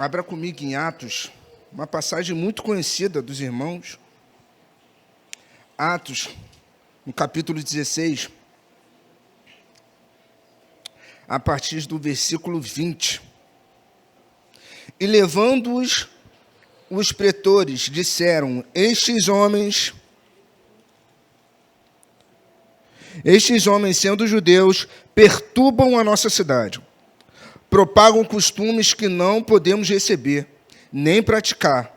Abra comigo em Atos, uma passagem muito conhecida dos irmãos. Atos, no capítulo 16, a partir do versículo 20. E levando-os, os pretores disseram: Estes homens, sendo judeus, perturbam a nossa cidade. Propagam costumes que não podemos receber, nem praticar,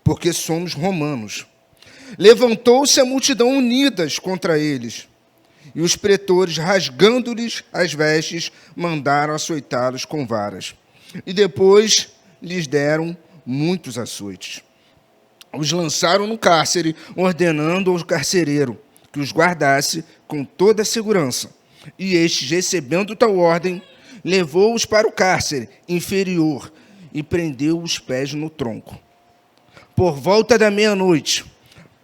porque somos romanos. Levantou-se a multidão unidas contra eles, e os pretores, rasgando-lhes as vestes, mandaram açoitá-los com varas. E depois lhes deram muitos açoites. Os lançaram no cárcere, ordenando ao carcereiro que os guardasse com toda a segurança. E estes, recebendo tal ordem, levou-os para o cárcere inferior e prendeu os pés no tronco. Por volta da meia-noite,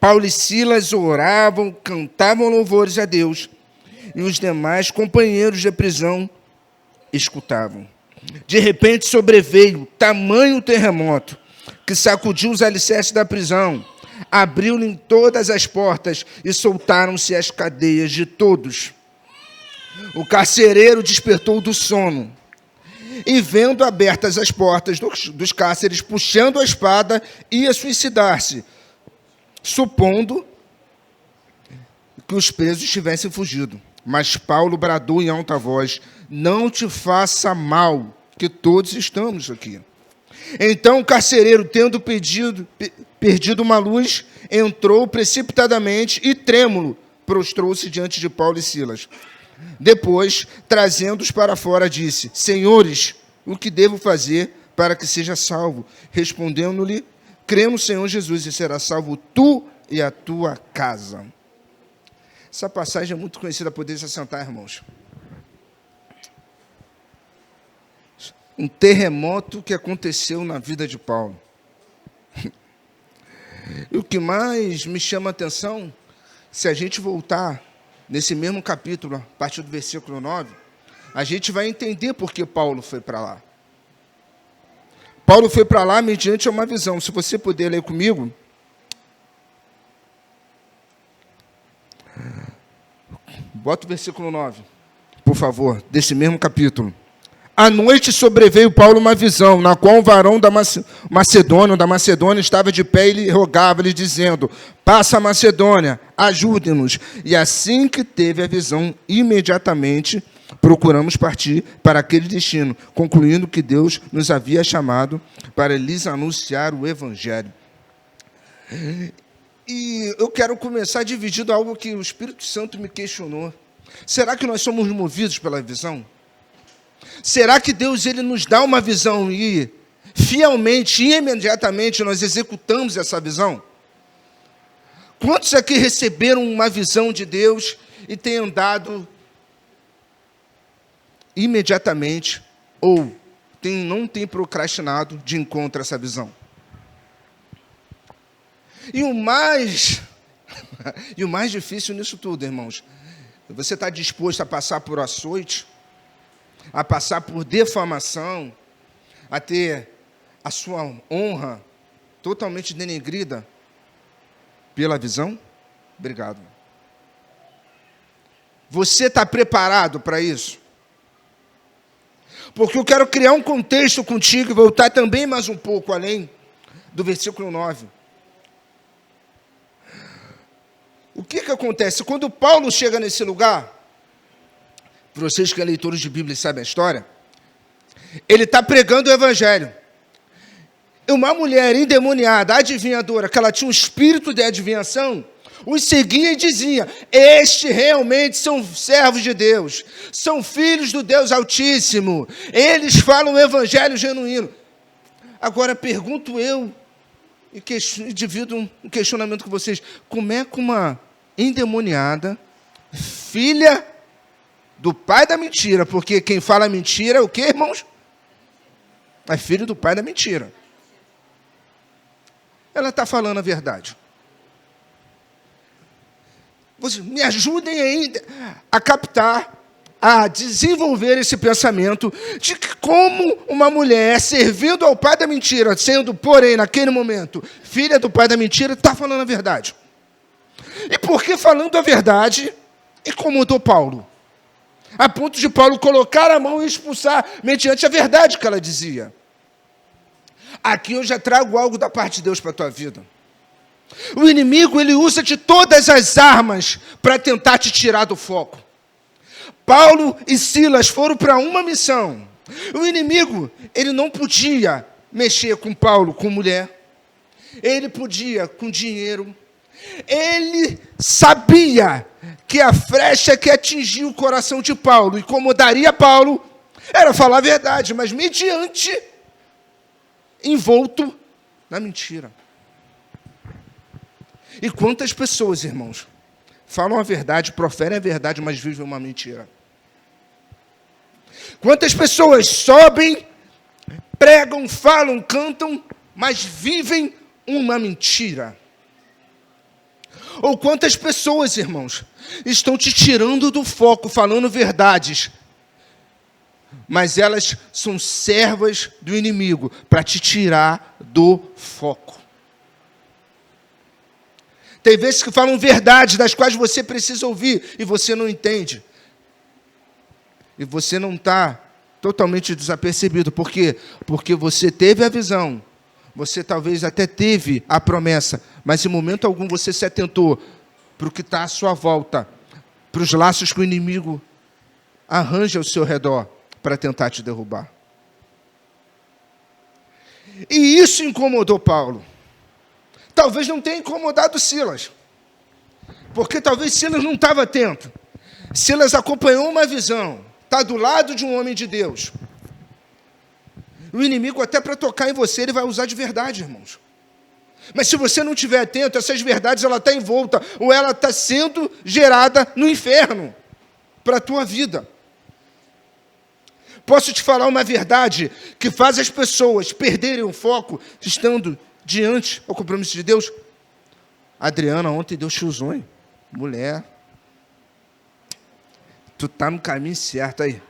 Paulo e Silas oravam, cantavam louvores a Deus, e os demais companheiros de prisão escutavam. De repente sobreveio tamanho terremoto, que sacudiu os alicerces da prisão, abriu-lhe todas as portas e soltaram-se as cadeias de todos. O carcereiro despertou do sono e, vendo abertas as portas dos cárceres, puxando a espada, ia suicidar-se, supondo que os presos tivessem fugido. Mas Paulo bradou em alta voz: Não te faça mal, que todos estamos aqui. Então o carcereiro, tendo perdido uma luz, entrou precipitadamente e, trêmulo, prostrou-se diante de Paulo e Silas. Depois, trazendo-os para fora, disse: Senhores, o que devo fazer para que seja salvo? Respondendo-lhe: Crê no Senhor Jesus e será salvo tu e a tua casa. Essa passagem é muito conhecida, poder se assentar, irmãos. Um terremoto que aconteceu na vida de Paulo. E o que mais me chama a atenção, se a gente voltar nesse mesmo capítulo, a partir do versículo 9, a gente vai entender por que Paulo foi para lá. Paulo foi para lá mediante uma visão. Se você puder ler comigo. Bota o versículo 9, por favor, desse mesmo capítulo. À noite sobreveio Paulo uma visão, na qual um varão da Macedônia estava de pé e lhe rogava-lhe, dizendo: Passa a Macedônia, ajude-nos. E assim que teve a visão, imediatamente procuramos partir para aquele destino, concluindo que Deus nos havia chamado para lhes anunciar o Evangelho. E eu quero começar dividindo algo que o Espírito Santo me questionou. Será que nós somos movidos pela visão? Será que Deus ele nos dá uma visão e fielmente, imediatamente, nós executamos essa visão? Quantos aqui receberam uma visão de Deus e têm andado imediatamente ou não têm procrastinado de encontro a essa visão? E o mais difícil nisso tudo, irmãos, você está disposto a passar por açoite, a passar por defamação, a ter a sua honra totalmente denegrida pela visão? Obrigado. Você está preparado para isso? Porque eu quero criar um contexto contigo e voltar também mais um pouco além do versículo 9. O que acontece? Quando Paulo chega nesse lugar, para vocês que são leitores de Bíblia e sabem a história, ele está pregando o Evangelho. E uma mulher endemoniada, adivinhadora, que ela tinha um espírito de adivinhação, os seguia e dizia: Estes realmente são servos de Deus, são filhos do Deus Altíssimo, eles falam o Evangelho genuíno. Agora pergunto eu, e divido um questionamento com vocês: como é que uma endemoniada, filha do pai da mentira, porque quem fala mentira é o quê, irmãos? É filho do pai da mentira. Ela está falando a verdade. Vocês me ajudem ainda a captar a desenvolver esse pensamento de que como uma mulher servindo ao pai da mentira, sendo, porém, naquele momento, filha do pai da mentira, está falando a verdade. E por que falando a verdade incomodou Paulo? A ponto de Paulo colocar a mão e expulsar mediante a verdade que ela dizia. Aqui eu já trago algo da parte de Deus para a tua vida. O inimigo, ele usa de todas as armas para tentar te tirar do foco. Paulo e Silas foram para uma missão. O inimigo, ele não podia mexer com Paulo, com mulher. Ele podia com dinheiro. Ele sabia que a flecha que atingiu o coração de Paulo, incomodaria Paulo, era falar a verdade, mas mediante envolto na mentira. E quantas pessoas, irmãos, falam a verdade, proferem a verdade, mas vivem uma mentira? Quantas pessoas sobem, pregam, falam, cantam, mas vivem uma mentira? Ou quantas pessoas, irmãos, estão te tirando do foco, falando verdades, mas elas são servas do inimigo para te tirar do foco. Tem vezes que falam verdades das quais você precisa ouvir e você não entende. E você não está totalmente desapercebido. Por quê? Porque você teve a visão, você talvez até teve a promessa, mas em momento algum você se atentou para o que está à sua volta, para os laços que o inimigo arranja ao seu redor para tentar te derrubar. E isso incomodou Paulo. Talvez não tenha incomodado Silas, porque talvez Silas não estava atento. Silas acompanhou uma visão, está do lado de um homem de Deus. O inimigo, até para tocar em você, ele vai usar de verdade, irmãos. Mas se você não estiver atento, essas verdades, ela está envolta, ou ela está sendo gerada no inferno, para a tua vida. Posso te falar uma verdade que faz as pessoas perderem o foco, estando diante ao compromisso de Deus? Adriana, ontem Deus te usou, hein? Mulher, tu está no caminho certo aí.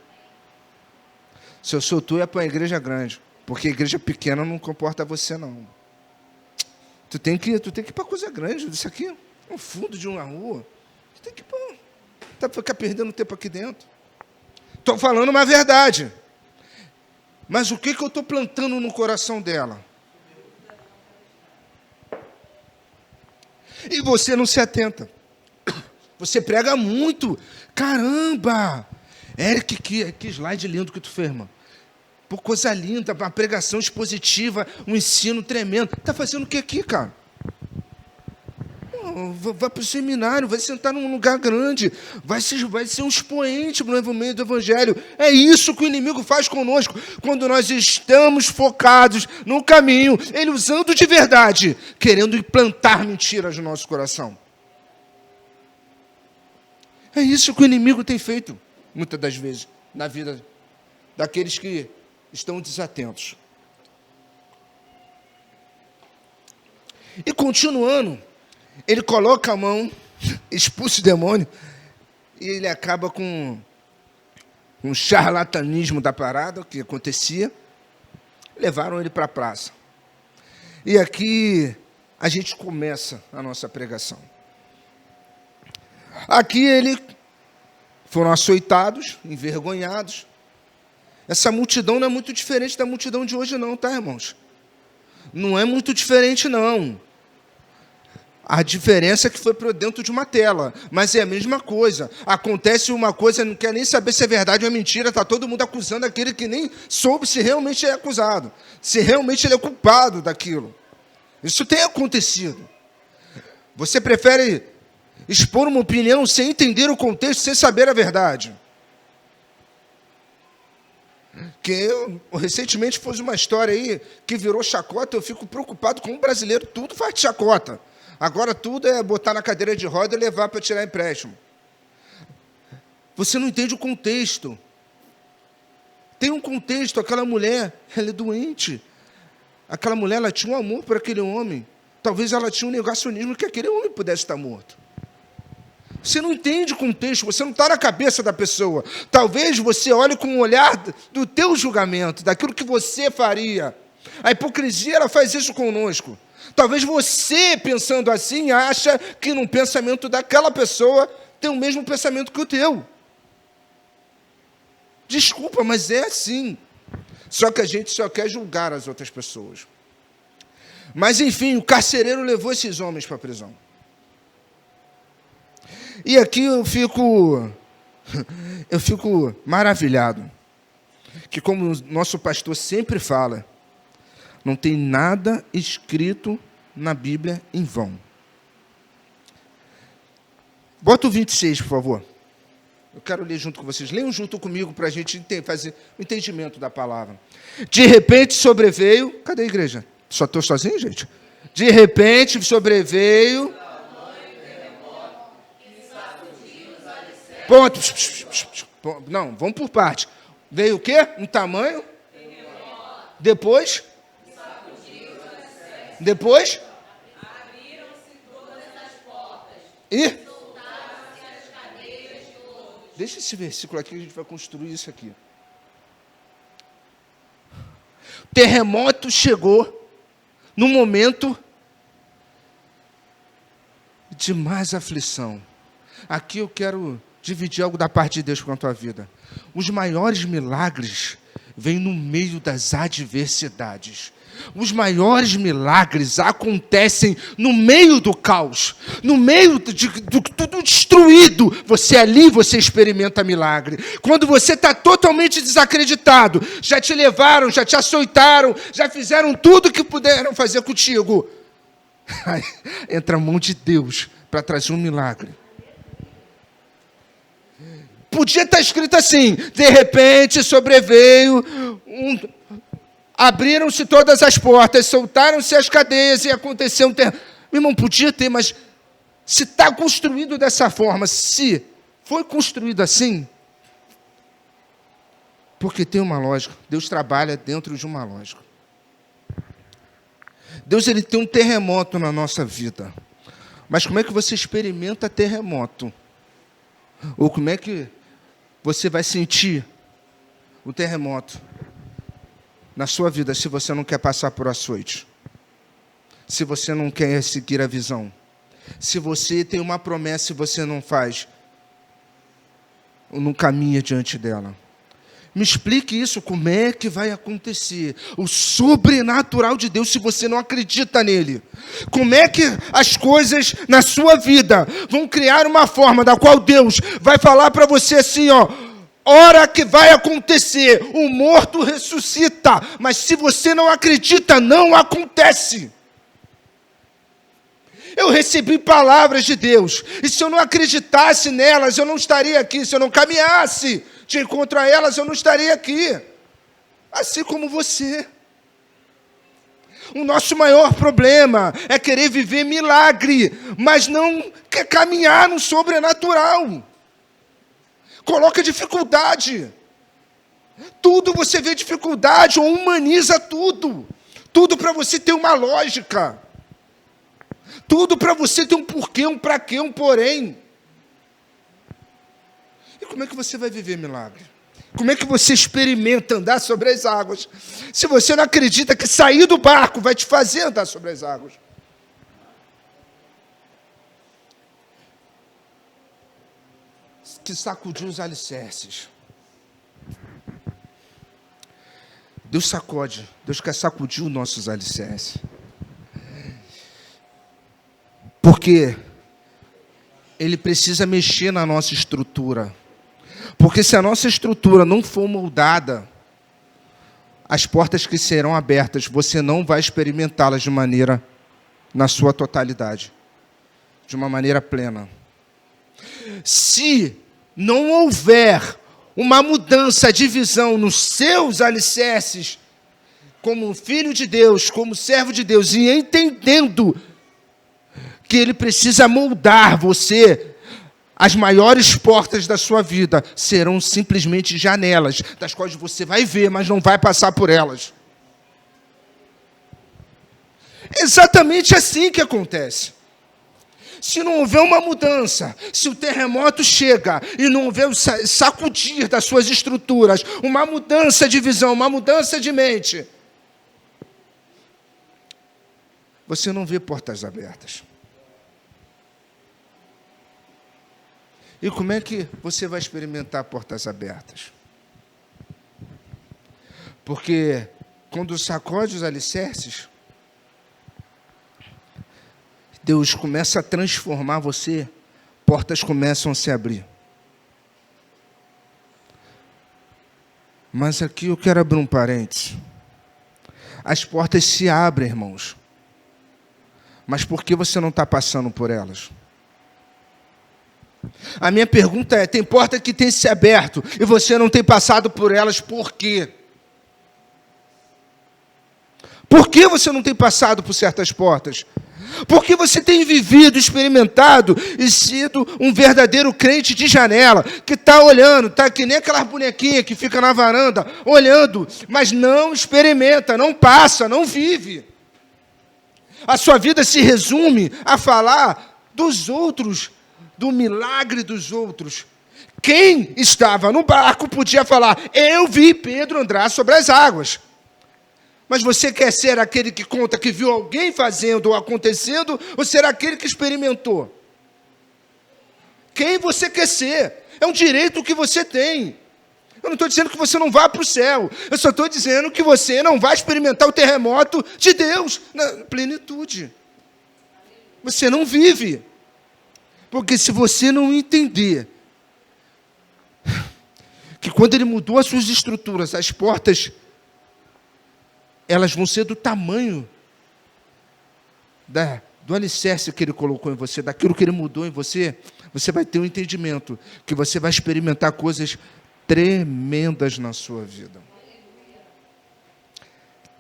Se eu sou tu, é para uma igreja grande, porque a igreja pequena não comporta você, não. Tu tem que ir para coisa grande. Isso aqui é um fundo de uma rua. Tu tem que ir para ficar perdendo tempo aqui dentro. Estou falando uma verdade. Mas o que eu estou plantando no coração dela? E você não se atenta. Você prega muito. Caramba! Eric, que slide lindo que tu fez, irmão. Por coisa linda, uma pregação expositiva, um ensino tremendo. Está fazendo o que aqui, cara? Vai para o seminário, vai sentar num lugar grande, vai ser um expoente no meio do evangelho. É isso que o inimigo faz conosco, quando nós estamos focados no caminho, ele usando de verdade, querendo implantar mentiras no nosso coração. É isso que o inimigo tem feito, muitas das vezes, na vida daqueles que estão desatentos. E continuando, ele coloca a mão, expulsa o demônio, e ele acaba com um charlatanismo da parada, o que acontecia. Levaram ele para a praça. E aqui a gente começa a nossa pregação. Aqui foram açoitados, envergonhados. Essa multidão não é muito diferente da multidão de hoje não, tá, irmãos? Não é muito diferente, não. A diferença é que foi para dentro de uma tela, mas é a mesma coisa. Acontece uma coisa, não quer nem saber se é verdade ou é mentira, está todo mundo acusando aquele que nem soube se realmente é acusado, se realmente ele é culpado daquilo. Isso tem acontecido. Você prefere expor uma opinião sem entender o contexto, sem saber a verdade. Recentemente foi uma história aí que virou chacota, eu fico preocupado com o brasileiro, tudo faz de chacota. Agora tudo é botar na cadeira de roda e levar para tirar empréstimo. Você não entende o contexto. Tem um contexto, aquela mulher, ela é doente. Aquela mulher, ela tinha um amor por aquele homem. Talvez ela tinha um negacionismo que aquele homem pudesse estar morto. Você não entende o contexto, você não está na cabeça da pessoa. Talvez você olhe com um olhar do teu julgamento, daquilo que você faria. A hipocrisia, ela faz isso conosco. Talvez você, pensando assim, acha que no pensamento daquela pessoa tem o mesmo pensamento que o teu. Desculpa, mas é assim. Só que a gente só quer julgar as outras pessoas. Mas, enfim, o carcereiro levou esses homens para a prisão. E aqui eu fico maravilhado, que como o nosso pastor sempre fala, não tem nada escrito na Bíblia em vão. Bota o 26, por favor. Eu quero ler junto com vocês. Leiam junto comigo para a gente fazer o entendimento da palavra. De repente sobreveio... Cadê a igreja? Só estou sozinho, gente? De repente sobreveio... Ponto. Não, vamos por parte. Veio o quê? Um tamanho? Depois? Depois? Abriram-se todas as portas. E? Soltaram-se as cadeias de todos. Deixa esse versículo aqui, a gente vai construir isso aqui. O terremoto chegou no momento de mais aflição. Aqui eu quero dividir algo da parte de Deus com a tua vida. Os maiores milagres vêm no meio das adversidades. Os maiores milagres acontecem no meio do caos, no meio de tudo destruído. Você ali, você experimenta milagre. Quando você está totalmente desacreditado, já te levaram, já te açoitaram, já fizeram tudo que puderam fazer contigo. Aí, entra a mão de Deus para trazer um milagre. Podia estar escrito assim: de repente sobreveio abriram-se todas as portas, soltaram-se as cadeias e aconteceu um terremoto. Meu irmão, podia ter, mas se está construído dessa forma, se foi construído assim, porque tem uma lógica. Deus trabalha dentro de uma lógica. Deus, ele tem um terremoto na nossa vida. Mas como é que você experimenta terremoto? Ou como é que você vai sentir o terremoto na sua vida se você não quer passar por açoite? Se você não quer seguir a visão? Se você tem uma promessa e você não faz, ou não caminha diante dela? Me explique isso, como é que vai acontecer o sobrenatural de Deus se você não acredita nele? Como é que as coisas na sua vida vão criar uma forma da qual Deus vai falar para você assim, ó, hora que vai acontecer, o morto ressuscita, mas se você não acredita, não acontece. Eu recebi palavras de Deus, e se eu não acreditasse nelas, eu não estaria aqui. Se eu não caminhasse de encontro a elas, eu não estaria aqui. Assim como você. O nosso maior problema é querer viver milagre, mas não quer caminhar no sobrenatural. Coloca dificuldade. Tudo você vê dificuldade ou humaniza tudo. Tudo para você ter uma lógica. Tudo para você ter um porquê, um para quê, um porém. E como é que você vai viver milagre? Como é que você experimenta andar sobre as águas, se você não acredita que sair do barco vai te fazer andar sobre as águas? Que sacudiu os alicerces. Deus sacode, Deus quer sacudir os nossos alicerces. Porque Ele precisa mexer na nossa estrutura. Porque se a nossa estrutura não for moldada, as portas que serão abertas, você não vai experimentá-las de maneira, na sua totalidade, de uma maneira plena. Se não houver uma mudança de visão nos seus alicerces, como filho de Deus, como servo de Deus, e entendendo que Ele precisa moldar você, as maiores portas da sua vida serão simplesmente janelas, das quais você vai ver, mas não vai passar por elas. É exatamente assim que acontece. Se não houver uma mudança, se o terremoto chega e não houver o sacudir das suas estruturas, uma mudança de visão, uma mudança de mente, você não vê portas abertas. E como é que você vai experimentar portas abertas? Porque quando sacode os alicerces, Deus começa a transformar você, portas começam a se abrir. Mas aqui eu quero abrir um parênteses. As portas se abrem, irmãos. Mas por que você não está passando por elas? A minha pergunta é, tem porta que tem se aberto e você não tem passado por elas, por quê? Por que você não tem passado por certas portas? Porque você tem vivido, experimentado e sido um verdadeiro crente de janela, que está olhando, está que nem aquela bonequinha que fica na varanda, olhando, mas não experimenta, não passa, não vive. A sua vida se resume a falar dos outros, do milagre dos outros. Quem estava no barco podia falar, eu vi Pedro andar sobre as águas. Mas você quer ser aquele que conta que viu alguém fazendo ou acontecendo, ou ser aquele que experimentou? Quem você quer ser? É um direito que você tem. Eu não estou dizendo que você não vá para o céu. Eu só estou dizendo que você não vai experimentar o terremoto de Deus na plenitude. Você não vive. Porque se você não entender que quando Ele mudou as suas estruturas, as portas, elas vão ser do tamanho do alicerce que Ele colocou em você, daquilo que Ele mudou em você, você vai ter um entendimento que você vai experimentar coisas tremendas na sua vida.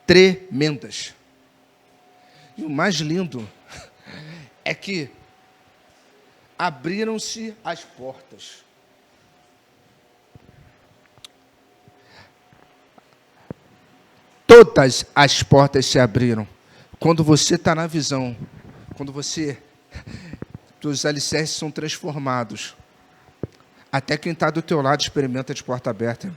Tremendas. E o mais lindo é que abriram-se as portas. Todas as portas se abriram. Quando você está na visão, quando os alicerces são transformados, até quem está do teu lado experimenta de porta aberta.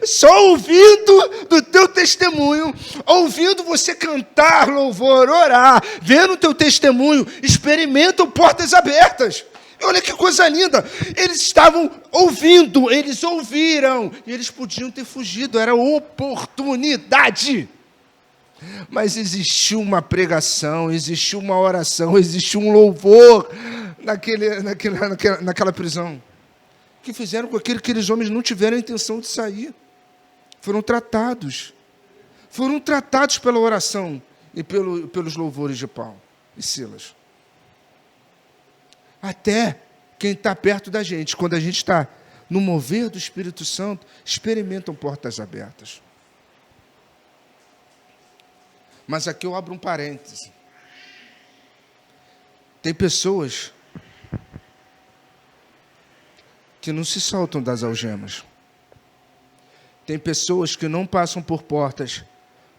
Só ouvindo do teu testemunho, ouvindo você cantar, louvor, orar, vendo o teu testemunho, experimentam portas abertas. Olha que coisa linda. Eles estavam ouvindo, eles ouviram, e eles podiam ter fugido, era oportunidade. Mas existiu uma pregação, existiu uma oração, existiu um louvor naquela prisão, que fizeram com que aqueles homens não tiveram a intenção de sair. Foram tratados pela oração e pelos louvores de Paulo e Silas. Até quem está perto da gente, quando a gente está no mover do Espírito Santo, experimentam portas abertas. Mas aqui eu abro um parêntese. Tem pessoas que não se soltam das algemas. Tem pessoas que não passam por portas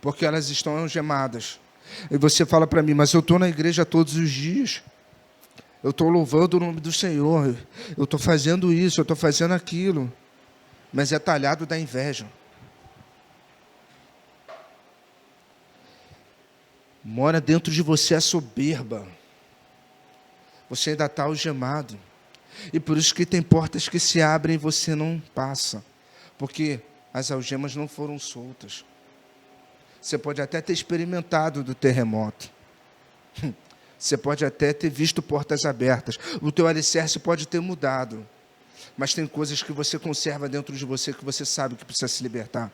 porque elas estão algemadas. E você fala para mim, mas eu estou na igreja todos os dias. Eu estou louvando o nome do Senhor. Eu estou fazendo isso, eu estou fazendo aquilo. Mas é talhado da inveja. Mora dentro de você a soberba. Você ainda está algemado. E por isso que tem portas que se abrem e você não passa. Porque as algemas não foram soltas. Você pode até ter experimentado do terremoto. Você pode até ter visto portas abertas. O teu alicerce pode ter mudado. Mas tem coisas que você conserva dentro de você que você sabe que precisa se libertar.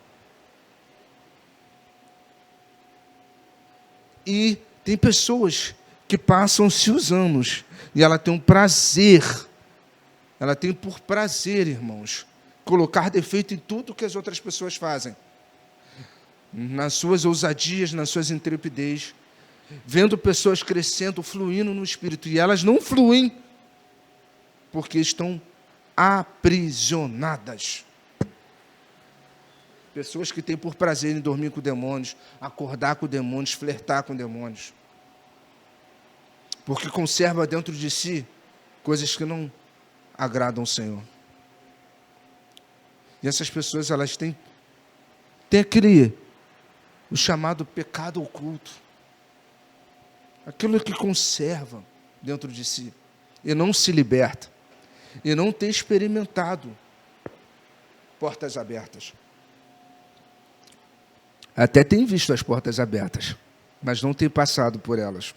E tem pessoas que passam-se os anos e ela tem um prazer. Ela tem por prazer, irmãos, colocar defeito em tudo que as outras pessoas fazem. Nas suas ousadias, nas suas intrepidez. Vendo pessoas crescendo, fluindo no Espírito. E elas não fluem porque estão aprisionadas. Pessoas que têm por prazer em dormir com demônios, acordar com demônios, flertar com demônios. porque conserva dentro de si coisas que não agradam ao Senhor. E essas pessoas, elas têm o chamado pecado oculto. Aquilo que conserva dentro de si e não se liberta. E não tem experimentado portas abertas. Até tem visto as portas abertas, mas não tem passado por elas.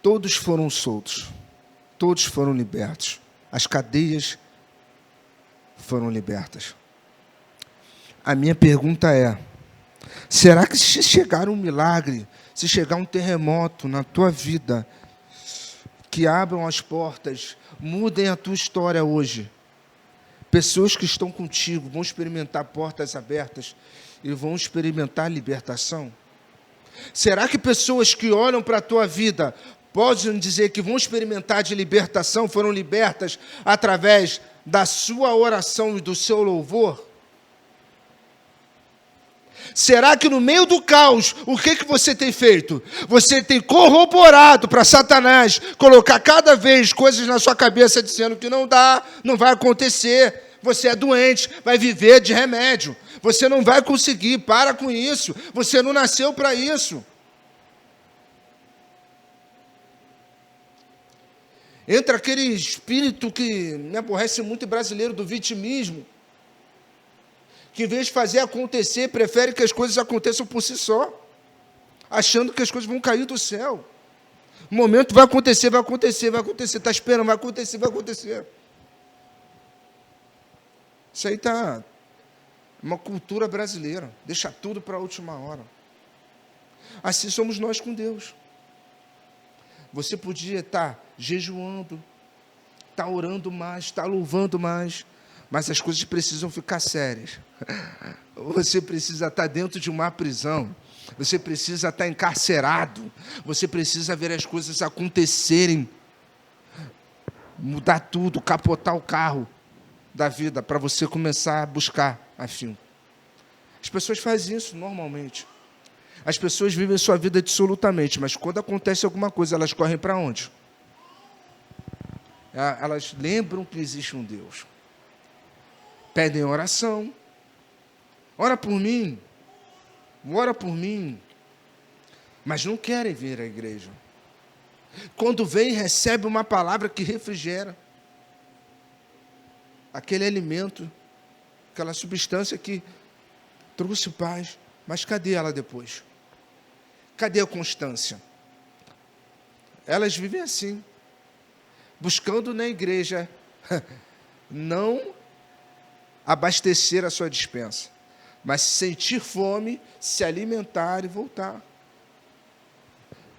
Todos foram soltos, todos foram libertos. As cadeias foram libertas. A minha pergunta é: será que se chegar um milagre, se chegar um terremoto na tua vida, que abram as portas, mudem a tua história hoje, pessoas que estão contigo vão experimentar portas abertas e vão experimentar libertação? Será que pessoas que olham para a tua vida podem dizer que vão experimentar de libertação, foram libertas através da sua oração e do seu louvor? Será que no meio do caos, o que você tem feito? Você tem corroborado para Satanás colocar cada vez coisas na sua cabeça dizendo que não dá, não vai acontecer, você é doente, vai viver de remédio, você não vai conseguir, para com isso, você não nasceu para isso. Entra aquele espírito que me aborrece muito brasileiro do vitimismo, que em vez de fazer acontecer, prefere que as coisas aconteçam por si só, achando que as coisas vão cair do céu. O momento vai acontecer, vai acontecer, vai acontecer, está esperando, vai acontecer, vai acontecer. Isso aí está uma cultura brasileira, deixa tudo para a última hora. Assim somos nós com Deus. Você podia estar jejuando, estar orando mais, estar louvando mais, mas as coisas precisam ficar sérias. Você precisa estar dentro de uma prisão, você precisa estar encarcerado, você precisa ver as coisas acontecerem, mudar tudo, capotar o carro da vida, para você começar a buscar afinco. As pessoas fazem isso normalmente. As pessoas vivem sua vida dissolutamente, mas quando acontece alguma coisa, elas correm para onde? Elas lembram que existe um Deus. Pedem oração. Ora por mim. Ora por mim. Mas não querem vir à igreja. Quando vem, recebe uma palavra que refrigera. Aquele alimento, aquela substância que trouxe paz. Mas cadê ela depois? Cadê a constância? Elas vivem assim, buscando na igreja não abastecer a sua despensa, mas sentir fome, se alimentar e voltar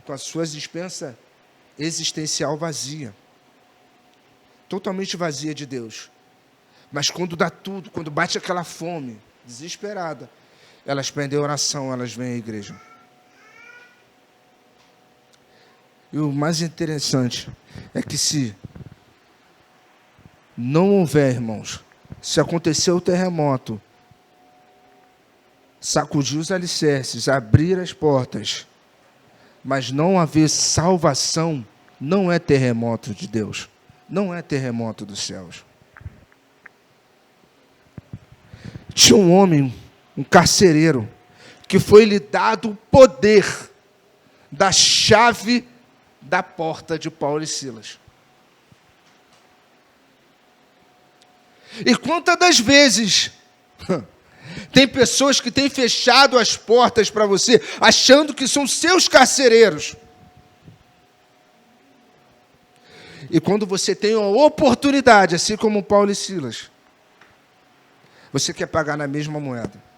com a sua despensa existencial vazia, totalmente vazia de Deus. Mas quando dá tudo, quando bate aquela fome desesperada, elas pedem oração, elas vêm à igreja. E o mais interessante é que se não houver, irmãos, se acontecer o terremoto, sacudir os alicerces, abrir as portas, mas não haver salvação, não é terremoto de Deus, não é terremoto dos céus. Tinha um homem, um carcereiro, que foi-lhe dado o poder da chave da porta de Paulo e Silas. E quantas das vezes tem pessoas que têm fechado as portas para você, achando que são seus carcereiros. E quando você tem uma oportunidade, assim como Paulo e Silas, você quer pagar na mesma moeda.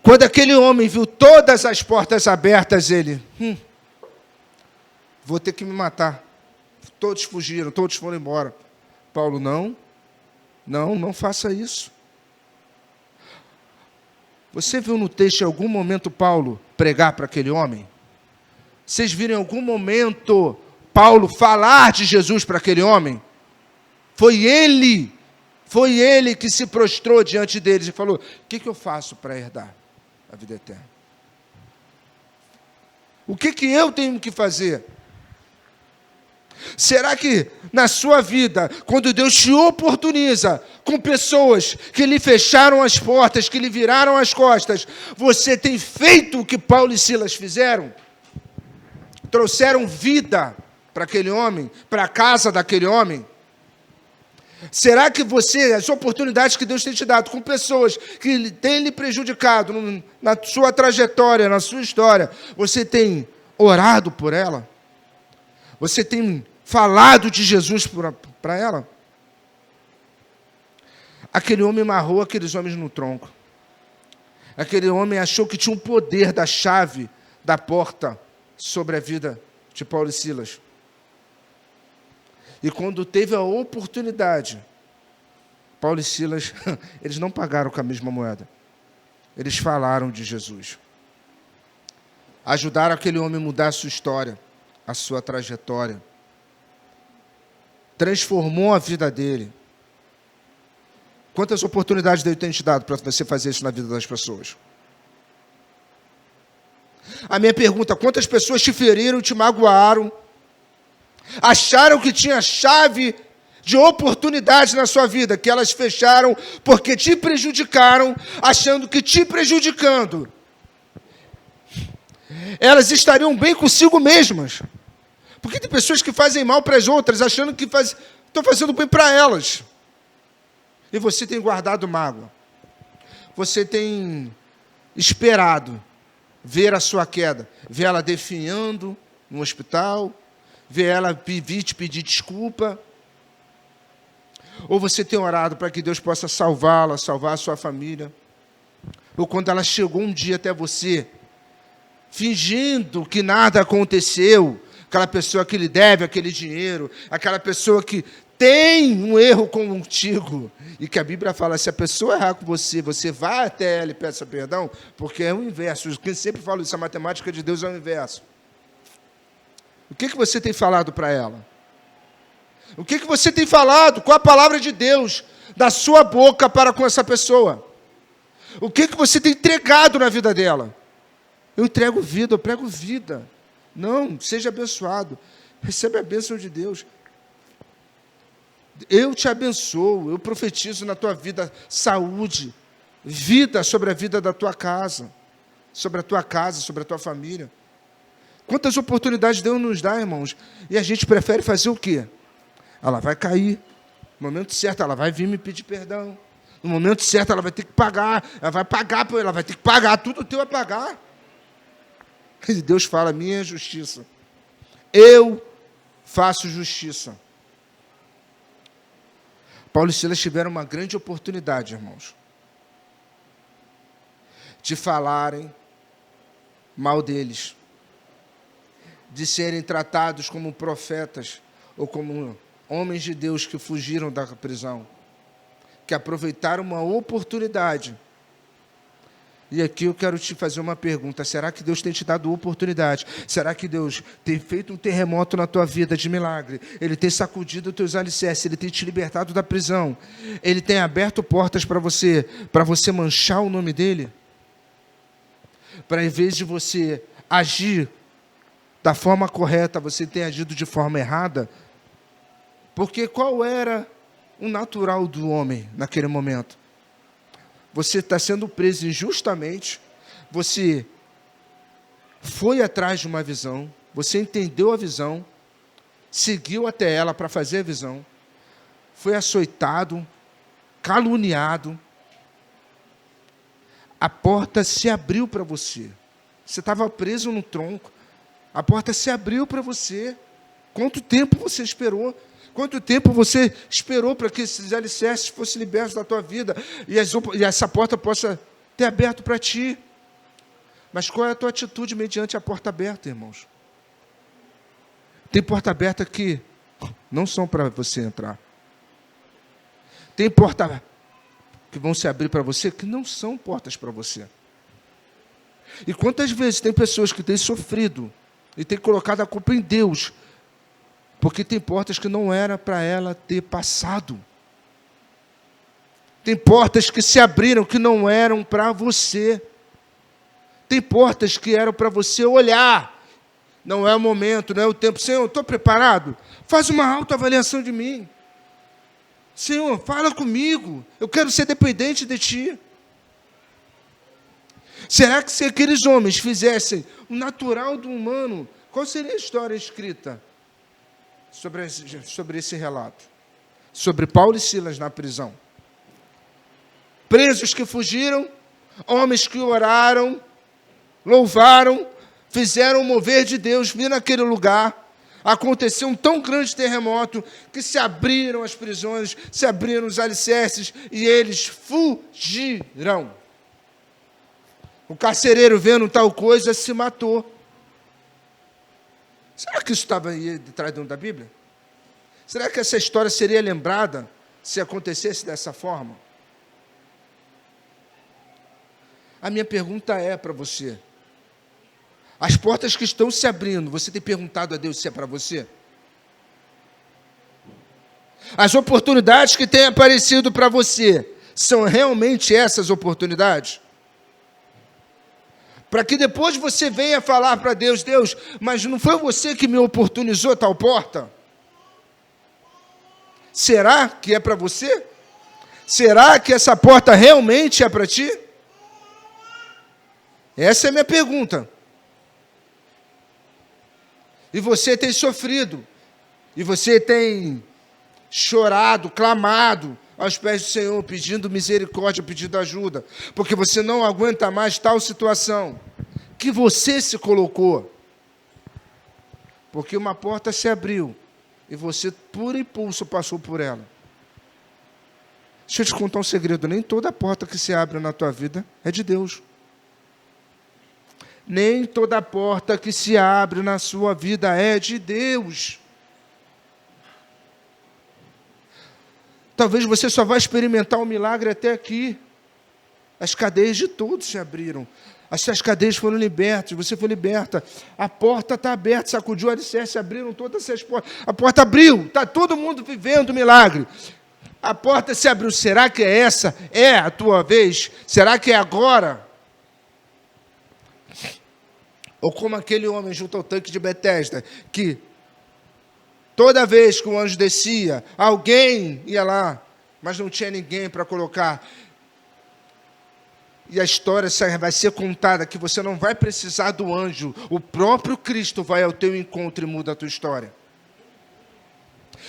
Quando aquele homem viu todas as portas abertas, ele, vou ter que me matar. Todos fugiram, todos foram embora. Paulo, não faça isso. Você viu no texto em algum momento Paulo pregar para aquele homem? Vocês viram em algum momento Paulo falar de Jesus para aquele homem? Foi ele que se prostrou diante deles e falou: o que eu faço para herdar a vida eterna? O que eu tenho que fazer? Será que na sua vida, quando Deus te oportuniza com pessoas que lhe fecharam as portas, que lhe viraram as costas, você tem feito o que Paulo e Silas fizeram? Trouxeram vida para aquele homem, para a casa daquele homem? Será que você, as oportunidades que Deus tem te dado com pessoas que têm lhe prejudicado na sua trajetória, na sua história, você tem orado por ela? Você tem falado de Jesus para ela? Aquele homem amarrou aqueles homens no tronco. Aquele homem achou que tinha um poder da chave da porta sobre a vida de Paulo e Silas. E quando teve a oportunidade, Paulo e Silas, eles não pagaram com a mesma moeda. Eles falaram de Jesus. Ajudaram aquele homem a mudar a sua história, a sua trajetória. Transformou a vida dele. Quantas oportunidades Deus tem te dado para você fazer isso na vida das pessoas? A minha pergunta, quantas pessoas te feriram, te magoaram, acharam que tinha chave de oportunidade na sua vida, que elas fecharam porque te prejudicaram, achando que te prejudicando, elas estariam bem consigo mesmas. Porque tem pessoas que fazem mal para as outras, achando que estão fazendo bem para elas. E você tem guardado mágoa. Você tem esperado ver a sua queda, ver ela definhando no hospital, ver ela vir te pedir desculpa. Ou você tem orado para que Deus possa salvá-la, salvar a sua família. Ou quando ela chegou um dia até você, fingindo que nada aconteceu, aquela pessoa que lhe deve aquele dinheiro, aquela pessoa que tem um erro contigo, e que a Bíblia fala, se a pessoa errar com você, você vai até ela e peça perdão, porque é o inverso. Eu sempre falo isso, a matemática de Deus é o inverso. O que você tem falado para ela? O que você tem falado com a palavra de Deus, da sua boca para com essa pessoa? O que você tem entregado na vida dela? Eu entrego vida, eu prego vida. Não, seja abençoado. Receba a bênção de Deus. Eu te abençoo, eu profetizo na tua vida saúde, vida sobre a vida da tua casa, sobre a tua casa, sobre a tua família. Quantas oportunidades Deus nos dá, irmãos, e a gente prefere fazer o quê? Ela vai cair, no momento certo ela vai vir me pedir perdão, no momento certo ela vai ter que pagar, ela vai ter que pagar, tudo teu é pagar. E Deus fala, minha justiça, eu faço justiça. Paulo e Silas tiveram uma grande oportunidade, irmãos, de falarem mal deles, de serem tratados como profetas ou como homens de Deus que fugiram da prisão, que aproveitaram uma oportunidade. E aqui eu quero te fazer uma pergunta, será que Deus tem te dado oportunidade? Será que Deus tem feito um terremoto na tua vida de milagre? Ele tem sacudido os teus alicerces, Ele tem te libertado da prisão, Ele tem aberto portas para você manchar o nome dEle? Para em vez de você agir da forma correta, você tem agido de forma errada? Porque qual era o natural do homem naquele momento? Você está sendo preso injustamente, você foi atrás de uma visão, você entendeu a visão, seguiu até ela para fazer a visão, foi açoitado, caluniado, a porta se abriu para você. Você estava preso no tronco, a porta se abriu para você. Quanto tempo você esperou? Quanto tempo você esperou para que esses alicerces fossem libertos da tua vida e essa porta possa ter aberto para ti? Mas qual é a tua atitude mediante a porta aberta, irmãos? Tem porta aberta que não são para você entrar. Tem porta que vão se abrir para você que não são portas para você. E quantas vezes tem pessoas que têm sofrido e têm colocado a culpa em Deus, porque tem portas que não era para ela ter passado. Tem portas que se abriram que não eram para você. Tem portas que eram para você olhar Não é o momento, não é o tempo. Senhor, estou preparado? Faz uma autoavaliação de mim. Senhor, fala comigo. Eu quero ser dependente de Ti. Será que se aqueles homens fizessem o natural do humano, qual seria a história escrita sobre esse relato? Sobre Paulo e Silas na prisão. Presos que fugiram, homens que oraram, louvaram, fizeram o mover de Deus vir naquele lugar. Aconteceu um tão grande terremoto que se abriram as prisões, se abriram os alicerces e eles fugiram. O carcereiro, vendo tal coisa, se matou. Será que isso estava aí detrás da Bíblia? Será que essa história seria lembrada se acontecesse dessa forma? A minha pergunta é para você: as portas que estão se abrindo, você tem perguntado a Deus se é para você? As oportunidades que têm aparecido para você, são realmente essas oportunidades? Para que depois você venha falar para Deus: Deus, mas não foi você que me oportunizou tal porta? Será que é para você? Será que essa porta realmente é para ti? Essa é a minha pergunta. E você tem sofrido, e você tem chorado, clamado aos pés do Senhor, pedindo misericórdia, pedindo ajuda, porque você não aguenta mais tal situação que você se colocou. Porque uma porta se abriu, e você, por impulso, passou por ela. Deixa eu te contar um segredo: nem toda porta que se abre na tua vida é de Deus. Nem toda porta que se abre na sua vida é de Deus. Talvez você só vai experimentar o milagre até aqui. As cadeias de todos se abriram. As cadeias foram libertas, você foi liberta. A porta está aberta, sacudiu o alicerce, abriram todas essas portas. A porta abriu, está todo mundo vivendo o milagre. A porta se abriu. Será que é essa? É a tua vez? Será que é agora? Ou como aquele homem junto ao tanque de Betesda, que toda vez que o anjo descia, alguém ia lá, mas não tinha ninguém para colocar. E a história vai ser contada que você não vai precisar do anjo, o próprio Cristo vai ao teu encontro e muda a tua história.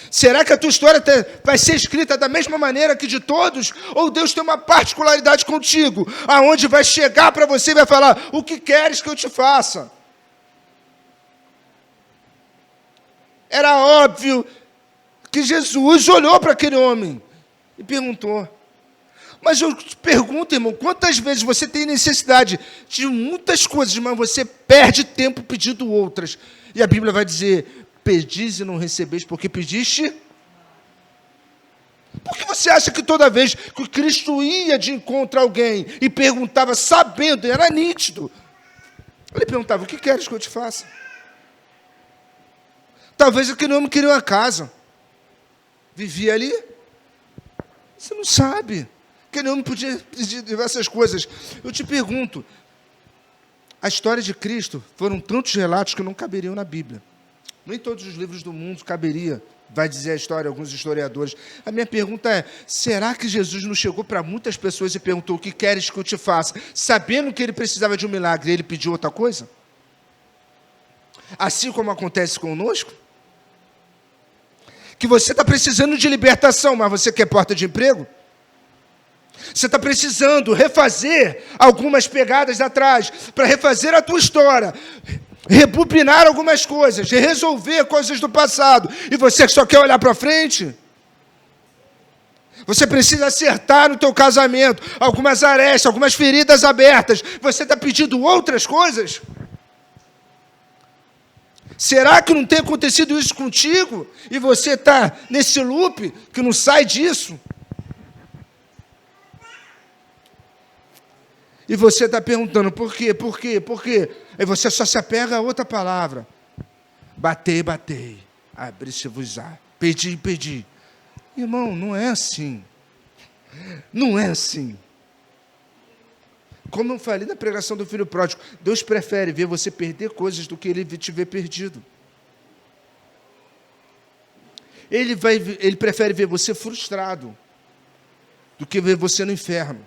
Será que a tua história vai ser escrita da mesma maneira que de todos? Ou Deus tem uma particularidade contigo, aonde vai chegar para você e vai falar: o que queres que eu te faça? Era óbvio que Jesus olhou para aquele homem e perguntou. Mas eu te pergunto, irmão, quantas vezes você tem necessidade de muitas coisas, mas você perde tempo pedindo outras? E a Bíblia vai dizer: pedis e não recebeis, porque pediste. Por que você acha que toda vez que Cristo ia de encontro a alguém e perguntava, sabendo, era nítido, ele perguntava: o que queres que eu te faça? Talvez aquele homem queria uma casa, vivia ali, você não sabe. Aquele homem podia pedir diversas coisas. Eu te pergunto, a história de Cristo foram tantos relatos que não caberiam na Bíblia. Nem todos os livros do mundo caberia, vai dizer a história, alguns historiadores. A minha pergunta é: será que Jesus não chegou para muitas pessoas e perguntou: o que queres que eu te faça? Sabendo que ele precisava de um milagre, ele pediu outra coisa? Assim como acontece conosco? Que você está precisando de libertação, mas você quer porta de emprego? Você está precisando refazer algumas pegadas atrás, para refazer a tua história, rebobinar algumas coisas, resolver coisas do passado, e você só quer olhar para frente? Você precisa acertar no teu casamento algumas arestas, algumas feridas abertas. Você está pedindo outras coisas? Será que não tem acontecido isso contigo? E você está nesse loop que não sai disso? E você está perguntando: por quê? Por quê? Por quê? Aí você só se apega a outra palavra: batei, batei, abri-se-vos-á, pedi, pedi. Irmão, não é assim. Não é assim. Como eu falei na pregação do filho pródigo, Deus prefere ver você perder coisas do que Ele te ver perdido. Ele prefere ver você frustrado do que ver você no inferno.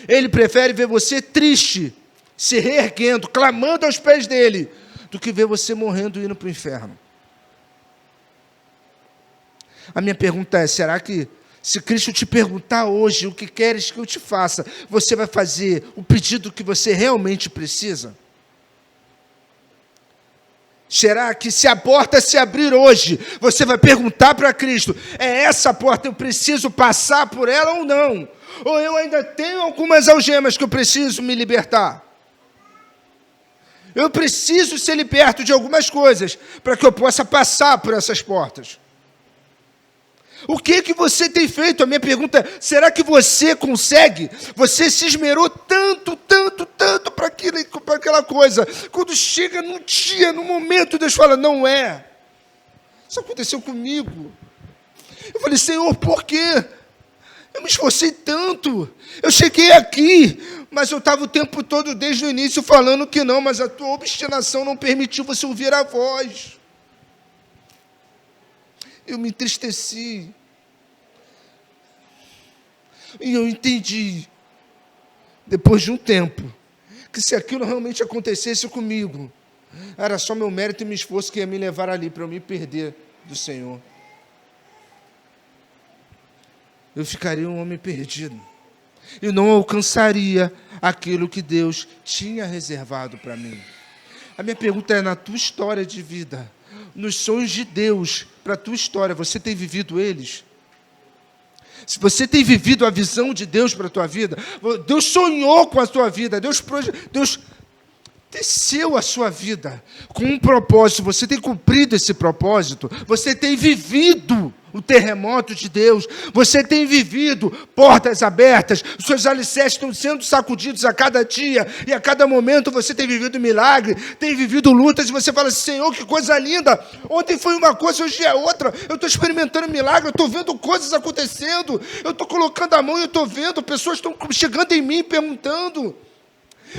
Ele prefere ver você triste, se reerguendo, clamando aos pés dele, do que ver você morrendo e indo para o inferno. A minha pergunta é, será que se Cristo te perguntar hoje o que queres que eu te faça, você vai fazer o pedido que você realmente precisa? Será que se a porta se abrir hoje, você vai perguntar para Cristo, é essa porta, eu preciso passar por ela ou não? Ou eu ainda tenho algumas algemas que eu preciso me libertar? Eu preciso ser liberto de algumas coisas para que eu possa passar por essas portas. O que você tem feito? A minha pergunta é, será que você consegue? Você se esmerou tanto para aquela coisa. Quando chega num dia, num momento, Deus fala, não é. Isso aconteceu comigo. Eu falei, Senhor, por quê? Eu me esforcei tanto. Eu cheguei aqui, mas eu estava o tempo todo, desde o início, falando que não, mas a tua obstinação não permitiu você ouvir a voz. Eu me entristeci. E eu entendi, depois de um tempo, que se aquilo realmente acontecesse comigo, era só meu mérito e meu esforço que ia me levar ali, para eu me perder do Senhor. Eu ficaria um homem perdido. E não alcançaria aquilo que Deus tinha reservado para mim. A minha pergunta é, na tua história de vida, nos sonhos de Deus para a tua história, você tem vivido eles? Se você tem vivido a visão de Deus para a tua vida, Deus sonhou com a tua vida, Deus teceu a sua vida com um propósito, você tem cumprido esse propósito, você tem vivido o terremoto de Deus, você tem vivido portas abertas, os seus alicerces estão sendo sacudidos a cada dia, e a cada momento você tem vivido milagre, tem vivido lutas, e você fala assim, Senhor, que coisa linda, ontem foi uma coisa, hoje é outra, eu estou experimentando milagre, eu estou vendo coisas acontecendo, eu estou colocando a mão e eu estou vendo, pessoas estão chegando em mim perguntando.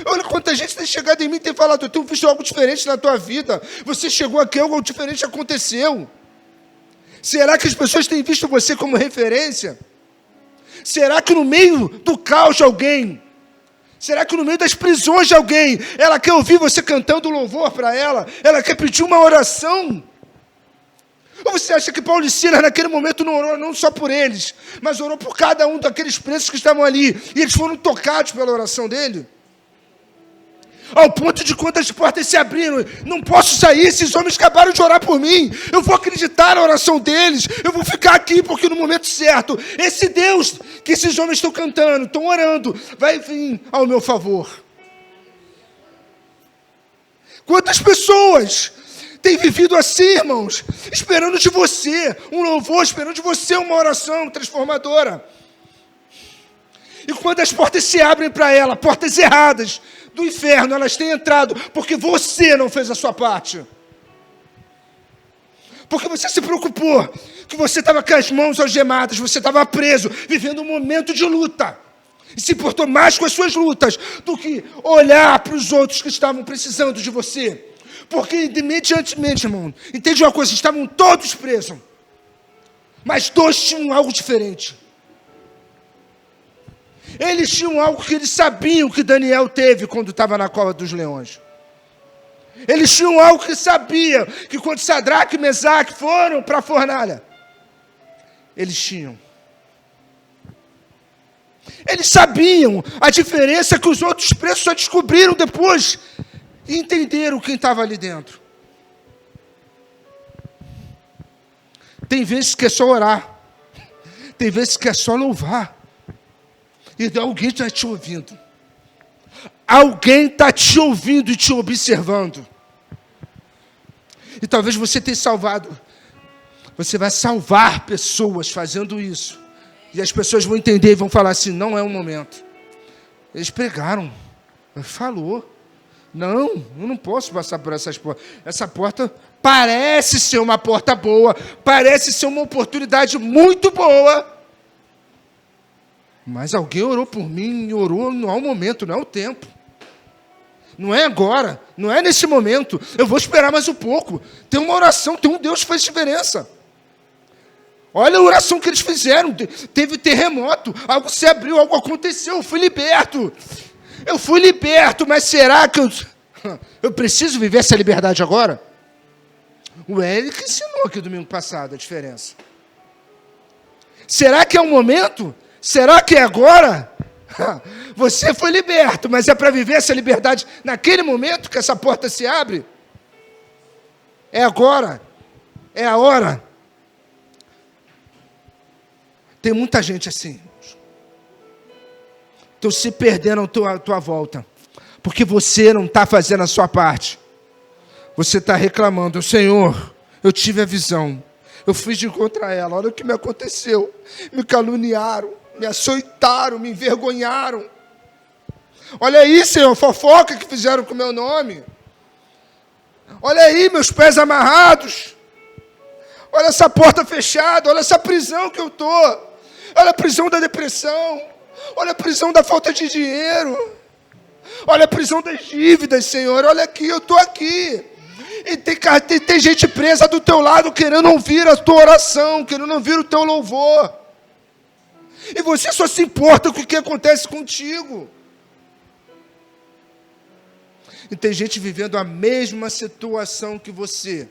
Olha quanta gente tem chegado em mim e tem falado, eu tenho visto algo diferente na tua vida, você chegou aqui, algo diferente aconteceu. Será que as pessoas têm visto você como referência? Será que no meio do caos de alguém, será que no meio das prisões de alguém, ela quer ouvir você cantando louvor para ela? Ela quer pedir uma oração? Ou você acha que Paulo e Silas naquele momento não orou não só por eles, mas orou por cada um daqueles presos que estavam ali, e eles foram tocados pela oração dele? Ao ponto de quando as portas se abriram, não posso sair, esses homens acabaram de orar por mim, eu vou acreditar na oração deles, eu vou ficar aqui, porque no momento certo, esse Deus que esses homens estão cantando, estão orando, vai vir ao meu favor. Quantas pessoas têm vivido assim, irmãos, esperando de você um louvor, esperando de você uma oração transformadora. E quando as portas se abrem para ela, portas erradas do inferno, elas têm entrado, porque você não fez a sua parte. Porque você se preocupou, que você estava com as mãos algemadas, você estava preso, vivendo um momento de luta. E se importou mais com as suas lutas, do que olhar para os outros que estavam precisando de você. Porque imediatamente, irmão, entende uma coisa, estavam todos presos. Mas dois tinham algo diferente. Eles tinham algo que eles sabiam que Daniel teve quando estava na cova dos leões. Eles tinham algo que sabiam que quando Sadraque e Mesaque foram para a fornalha, eles tinham. Eles sabiam a diferença que os outros presos só descobriram depois e entenderam quem estava ali dentro. Tem vezes que é só orar, tem vezes que é só louvar. E alguém está te ouvindo. Alguém está te ouvindo e te observando. E talvez você tenha salvado. Você vai salvar pessoas fazendo isso. E as pessoas vão entender e vão falar assim, não é o momento. Eles pregaram. Falou. Não, eu não posso passar por essas portas. Essa porta parece ser uma porta boa. Parece ser uma oportunidade muito boa. Mas alguém orou por mim e orou, não é o momento, não é o tempo. Não é agora, não é nesse momento. Eu vou esperar mais um pouco. Tem uma oração, tem um Deus que faz diferença. Olha a oração que eles fizeram. Teve terremoto, algo se abriu, algo aconteceu, eu fui liberto. Eu fui liberto, mas será que eu preciso viver essa liberdade agora? O Eric ensinou aqui domingo passado a diferença. Será que é o momento? Será que é agora? Você foi liberto, mas é para viver essa liberdade naquele momento que essa porta se abre? É agora? É a hora? Tem muita gente assim. Estão se perdendo à tua volta. Porque você não está fazendo a sua parte. Você está reclamando, Senhor, eu tive a visão. Eu fui de contra ela, olha o que me aconteceu. Me caluniaram, me açoitaram, me envergonharam. Olha aí, Senhor, fofoca que fizeram com o meu nome. Olha aí, meus pés amarrados. Olha essa porta fechada, olha essa prisão que eu estou. Olha a prisão da depressão. Olha a prisão da falta de dinheiro. Olha a prisão das dívidas, Senhor. Olha aqui, eu estou aqui. E tem gente presa do teu lado querendo ouvir a tua oração, querendo ouvir o teu louvor. E você só se importa com o que acontece contigo. E tem gente vivendo a mesma situação que você.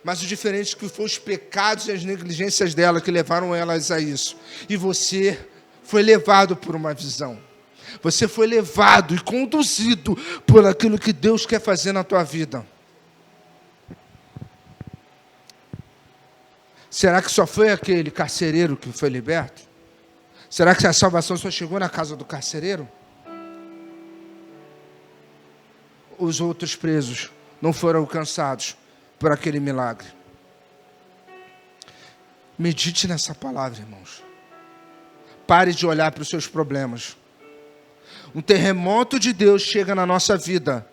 Mas o diferente é que foi os pecados e as negligências dela que levaram elas a isso. E você foi levado por uma visão. Você foi levado e conduzido por aquilo que Deus quer fazer na tua vida. Será que só foi aquele carcereiro que foi liberto? Será que a salvação só chegou na casa do carcereiro? Os outros presos não foram alcançados por aquele milagre. Medite nessa palavra, irmãos. Pare de olhar para os seus problemas. Um terremoto de Deus chega na nossa vida,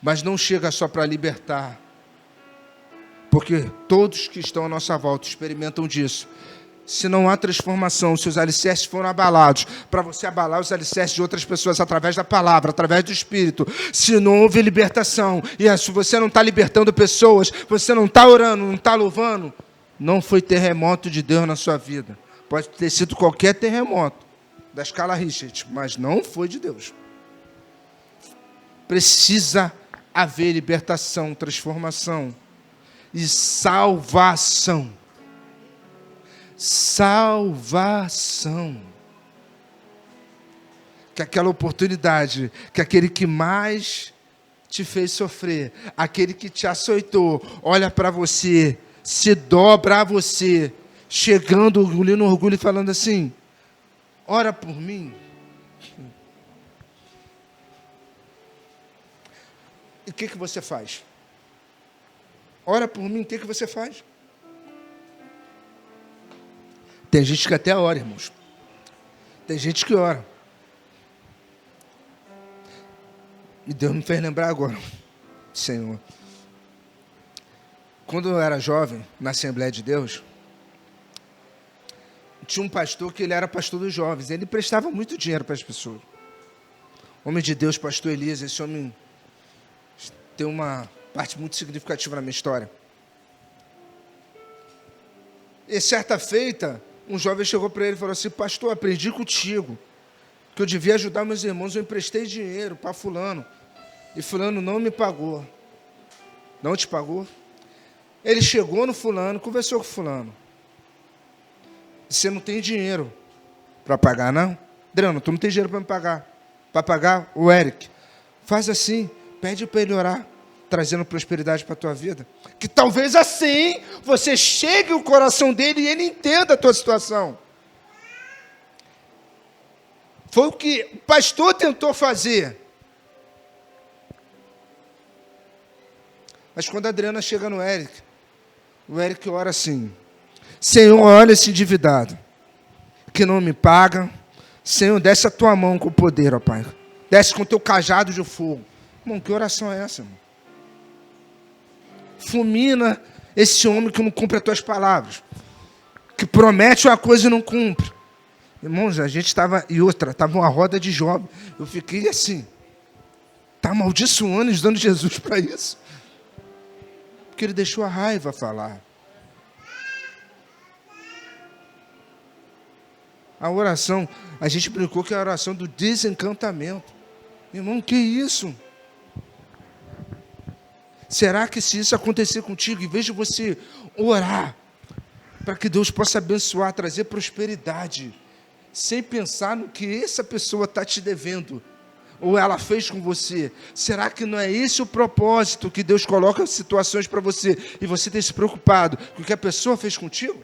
mas não chega só para libertar, porque todos que estão à nossa volta experimentam disso. Se não há transformação, se os alicerces foram abalados, para você abalar os alicerces de outras pessoas através da palavra, através do Espírito, se não houve libertação, e se você não está libertando pessoas, você não está orando, não está louvando, não foi terremoto de Deus na sua vida. Pode ter sido qualquer terremoto da escala Richter, mas não foi de Deus. Precisa haver libertação, transformação e salvação. Salvação. Que aquela oportunidade, que aquele que mais te fez sofrer, aquele que te açoitou, olha para você, se dobra a você, chegando, engolindo orgulho e falando assim: ora por mim. E o que você faz? Ora por mim, o que você faz? Tem gente que até ora, irmãos. Tem gente que ora. E Deus me fez lembrar agora, Senhor. Quando eu era jovem, na Assembleia de Deus, tinha um pastor que ele era pastor dos jovens. Ele prestava muito dinheiro para as pessoas. Homem de Deus, pastor Elias, esse homem tem uma parte muito significativa na minha história. E certa feita, um jovem chegou para ele e falou assim: pastor, aprendi contigo que eu devia ajudar meus irmãos, eu emprestei dinheiro para fulano, e fulano não me pagou. Não te pagou? Ele chegou no fulano, conversou com o fulano. Você não tem dinheiro para pagar, não? Adriano, tu não tem dinheiro para me pagar. Para pagar o Eric. Faz assim, pede para ele orar, trazendo prosperidade para a tua vida. Que talvez assim você chegue ao coração dele e ele entenda a tua situação. Foi o que o pastor tentou fazer. Mas quando a Adriana chega no Eric, o Eric ora assim: Senhor, olha esse endividado que não me paga. Senhor, desce a tua mão com poder, ó Pai. Desce com o teu cajado de fogo. Irmão, que oração é essa, irmão? Fulmina esse homem que não cumpre as tuas palavras, que promete uma coisa e não cumpre. Irmãos, a gente estava, e outra, estava uma roda de jovem. Eu fiquei assim, está amaldiçoando e usando Jesus para isso. Porque ele deixou a raiva falar. A oração, a gente brincou que é a oração do desencantamento. Irmão, que isso? Será que se isso acontecer contigo, em vez de você orar para que Deus possa abençoar, trazer prosperidade, sem pensar no que essa pessoa está te devendo, ou ela fez com você, será que não é esse o propósito que Deus coloca situações para você, e você tem se preocupado com o que a pessoa fez contigo?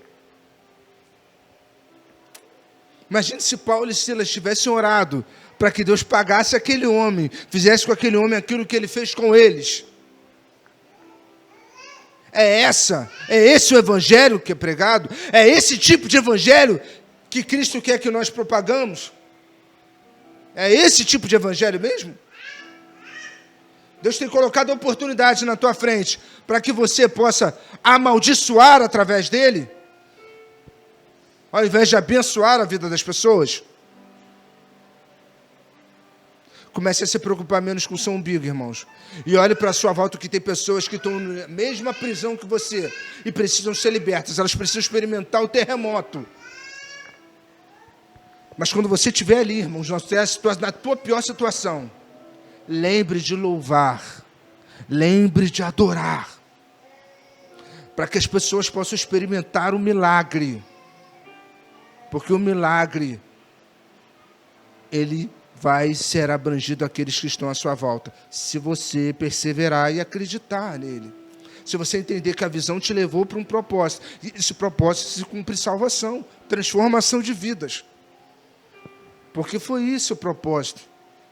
Imagine se Paulo e Silas tivessem orado para que Deus pagasse aquele homem, fizesse com aquele homem aquilo que ele fez com eles. É esse o evangelho que é pregado? É esse tipo de evangelho que Cristo quer que nós propagamos? É esse tipo de evangelho mesmo? Deus tem colocado oportunidades na tua frente para que você possa amaldiçoar através dele, ao invés de abençoar a vida das pessoas. Comece a se preocupar menos com o seu umbigo, irmãos. E olhe para a sua volta que tem pessoas que estão na mesma prisão que você e precisam ser libertas. Elas precisam experimentar o terremoto. Mas quando você estiver ali, irmãos, na tua pior situação, lembre de louvar, lembre de adorar, para que as pessoas possam experimentar o milagre. Porque o milagre, ele vai ser abrangido àqueles que estão à sua volta, se você perseverar e acreditar nele. Se você entender que a visão te levou para um propósito, e esse propósito se cumpre salvação, transformação de vidas. Porque foi isso o propósito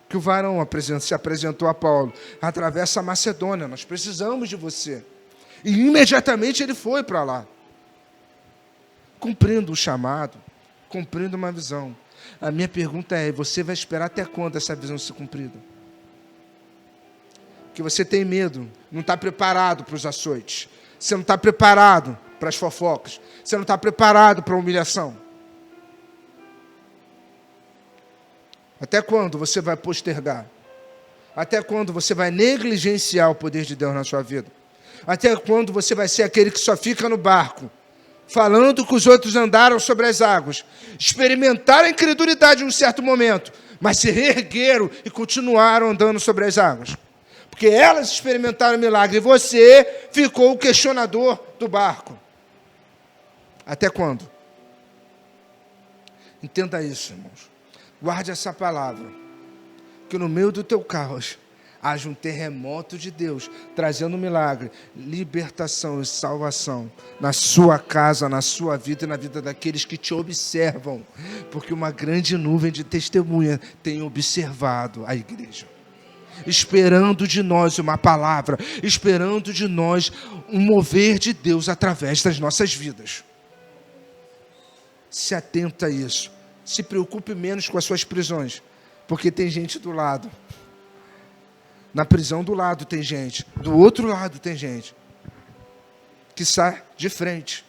que o varão se apresentou a Paulo. Atravessa a Macedônia, nós precisamos de você. E imediatamente ele foi para lá, cumprindo o chamado, cumprindo uma visão. A minha pergunta é, você vai esperar até quando essa visão ser cumprida? Que você tem medo, não está preparado para os açoites, você não está preparado para as fofocas, você não está preparado para a humilhação. Até quando você vai postergar? Até quando você vai negligenciar o poder de Deus na sua vida? Até quando você vai ser aquele que só fica no barco, falando que os outros andaram sobre as águas, experimentaram a incredulidade em um certo momento, mas se reergueram e continuaram andando sobre as águas? Porque elas experimentaram o milagre e você ficou o questionador do barco. Até quando? Entenda isso, irmãos. Guarde essa palavra, que no meio do teu caos haja um terremoto de Deus, trazendo milagre, libertação e salvação na sua casa, na sua vida e na vida daqueles que te observam, porque uma grande nuvem de testemunha tem observado a igreja, esperando de nós uma palavra, esperando de nós um mover de Deus através das nossas vidas. Se atenta a isso. Se preocupe menos com as suas prisões, porque tem gente do lado. Na prisão do lado tem gente, do outro lado tem gente que sai de frente.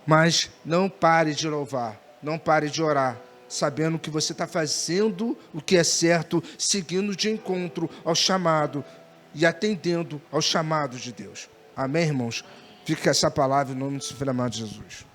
Mas não pare de louvar, não pare de orar, sabendo que você está fazendo o que é certo, seguindo de encontro ao chamado e atendendo ao chamado de Deus. Amém, irmãos? Fica essa palavra em nome do Filho amado de Jesus.